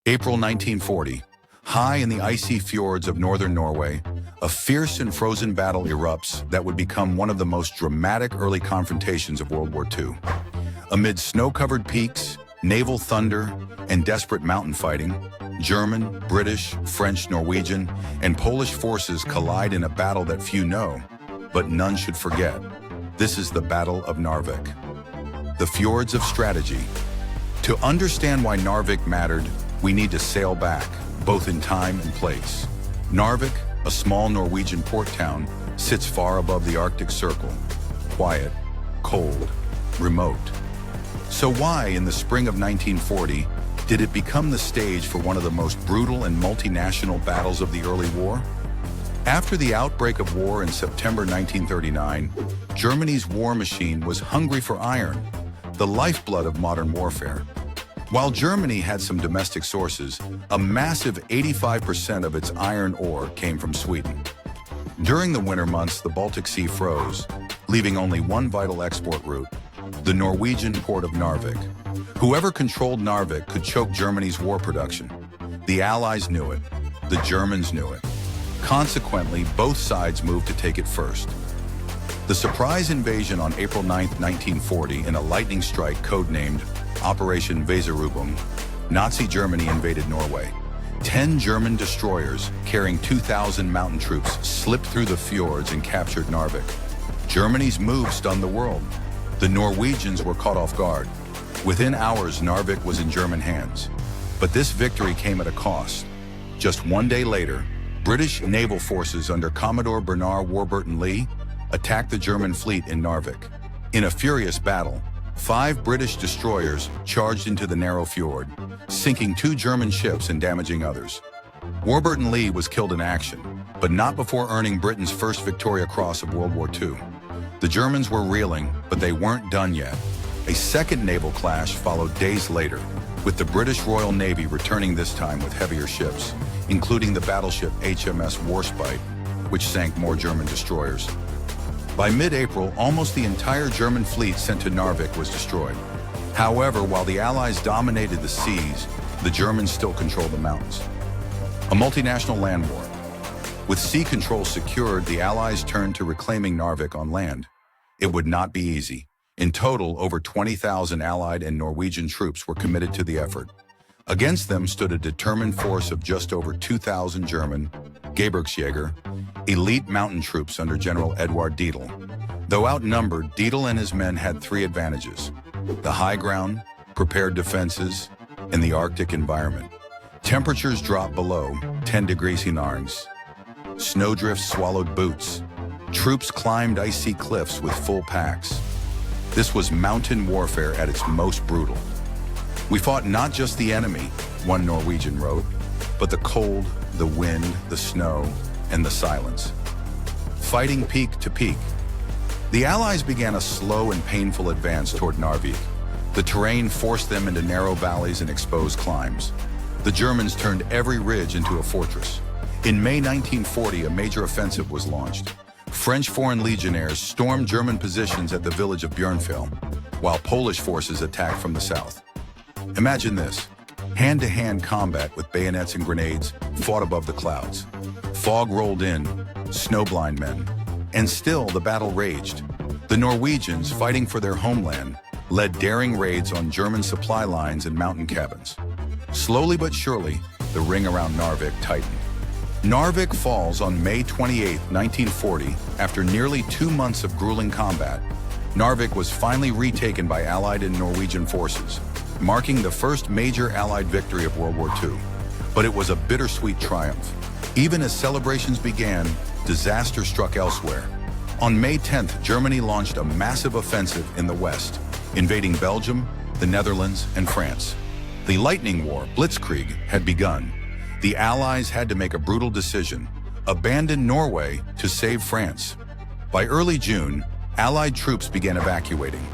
April 1940. High in the icy fjords of northern Norway, a fierce and frozen battle erupts that would become one of the most dramatic early confrontations of World War II. Amid snow-covered peaks, naval thunder, and desperate mountain fighting, German, British, French, Norwegian, and Polish forces collide in a battle that few know, but none should forget. This is the Battle of Narvik. The fjords of strategy. To understand why Narvik mattered, we need to sail back, both in time and place. Narvik, a small Norwegian port town, sits far above the Arctic Circle. Quiet, cold, remote. So why, in the spring of 1940, did it become the stage for one of the most brutal and multinational battles of the early war? After the outbreak of war in September 1939, Germany's war machine was hungry for iron, the lifeblood of modern warfare. While Germany had some domestic sources, a massive 85% of its iron ore came from Sweden. During the winter months, the Baltic Sea froze, leaving only one vital export route, the Norwegian port of Narvik. Whoever controlled Narvik could choke Germany's war production. The Allies knew it. The Germans knew it. Consequently, both sides moved to take it first. The surprise invasion on April 9, 1940, in a lightning strike codenamed Operation Weserübung, Nazi Germany invaded Norway. 10 German destroyers, carrying 2,000 mountain troops, slipped through the fjords and captured Narvik. Germany's move stunned the world. The Norwegians were caught off guard. Within hours, Narvik was in German hands. But this victory came at a cost. Just one day later, British naval forces under Commodore Bernard Warburton Lee attacked the German fleet in Narvik. In a furious battle, 5 British destroyers charged into the narrow fjord, sinking 2 German ships and damaging others. Warburton Lee was killed in action, but not before earning Britain's first Victoria Cross of World War II. The Germans were reeling, but they weren't done yet. A second naval clash followed days later, with the British Royal Navy returning this time with heavier ships, including the battleship HMS Warspite, which sank more German destroyers. By mid-April, almost the entire German fleet sent to Narvik was destroyed. However, while the Allies dominated the seas, the Germans still controlled the mountains. A multinational land war. With sea control secured, the Allies turned to reclaiming Narvik on land. It would not be easy. In total, over 20,000 Allied and Norwegian troops were committed to the effort. Against them stood a determined force of just over 2,000 German, Gebirgsjäger, elite mountain troops under General Eduard Dietl. Though outnumbered, Dietl and his men had 3 advantages: the high ground, prepared defenses, and the Arctic environment. Temperatures dropped below 10 degrees Celsius. Snowdrifts swallowed boots. Troops climbed icy cliffs with full packs. This was mountain warfare at its most brutal. "We fought not just the enemy," one Norwegian wrote, "but the cold, the wind, the snow, and the silence." Fighting peak to peak. The Allies began a slow and painful advance toward Narvik. The terrain forced them into narrow valleys and exposed climbs. The Germans turned every ridge into a fortress. In May 1940, a major offensive was launched. French Foreign Legionnaires stormed German positions at the village of Björnfjell, while Polish forces attacked from the south. Imagine this: hand-to-hand combat with bayonets and grenades fought above the clouds. Fog rolled in, snowblind men, and still the battle raged. The Norwegians, fighting for their homeland, led daring raids on German supply lines and mountain cabins. Slowly but surely, the ring around Narvik tightened. Narvik falls on May 28, 1940, after nearly 2 months of grueling combat. Narvik was finally retaken by Allied and Norwegian forces, marking the first major Allied victory of World War II. But it was a bittersweet triumph. Even as celebrations began, disaster struck elsewhere. On May 10th, Germany launched a massive offensive in the west, invading Belgium, the Netherlands, and France. The Lightning War, Blitzkrieg, had begun. The Allies had to make a brutal decision: abandon Norway to save France. By early June, Allied troops began evacuating.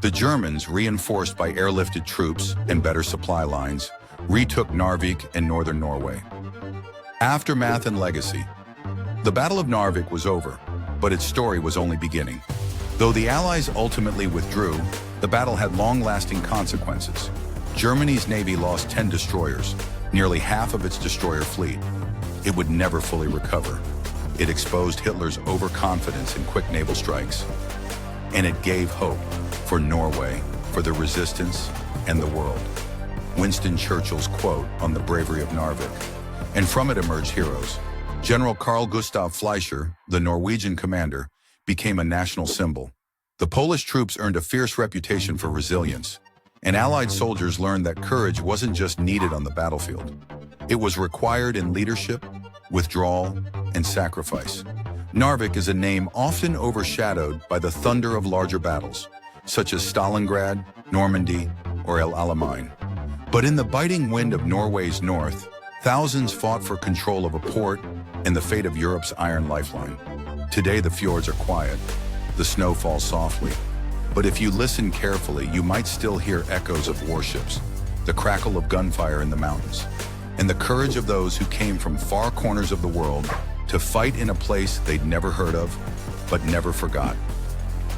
The Germans, reinforced by airlifted troops and better supply lines, retook Narvik and northern Norway. Aftermath and legacy. The Battle of Narvik was over, but its story was only beginning. Though the Allies ultimately withdrew, the battle had long-lasting consequences. Germany's navy lost 10 destroyers, nearly half of its destroyer fleet. It would never fully recover. It exposed Hitler's overconfidence in quick naval strikes. And it gave hope for Norway, for the resistance, and the world. Winston Churchill's quote on the bravery of Narvik. And from it emerged heroes. General Carl Gustav Fleischer, the Norwegian commander, became a national symbol. The Polish troops earned a fierce reputation for resilience, and Allied soldiers learned that courage wasn't just needed on the battlefield. It was required in leadership, withdrawal, and sacrifice. Narvik is a name often overshadowed by the thunder of larger battles, such as Stalingrad, Normandy, or El Alamein. But in the biting wind of Norway's north, thousands fought for control of a port and the fate of Europe's iron lifeline. Today the fjords are quiet. The snow falls softly. But if you listen carefully, you might still hear echoes of warships, the crackle of gunfire in the mountains, and the courage of those who came from far corners of the world to fight in a place they'd never heard of, but never forgot.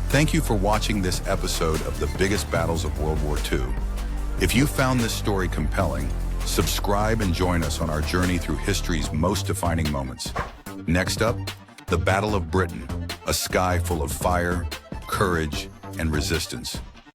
Thank you for watching this episode of the biggest battles of World War II. If you found this story compelling, subscribe and join us on our journey through history's most defining moments. Next up, the Battle of Britain, a sky full of fire, courage, and resistance.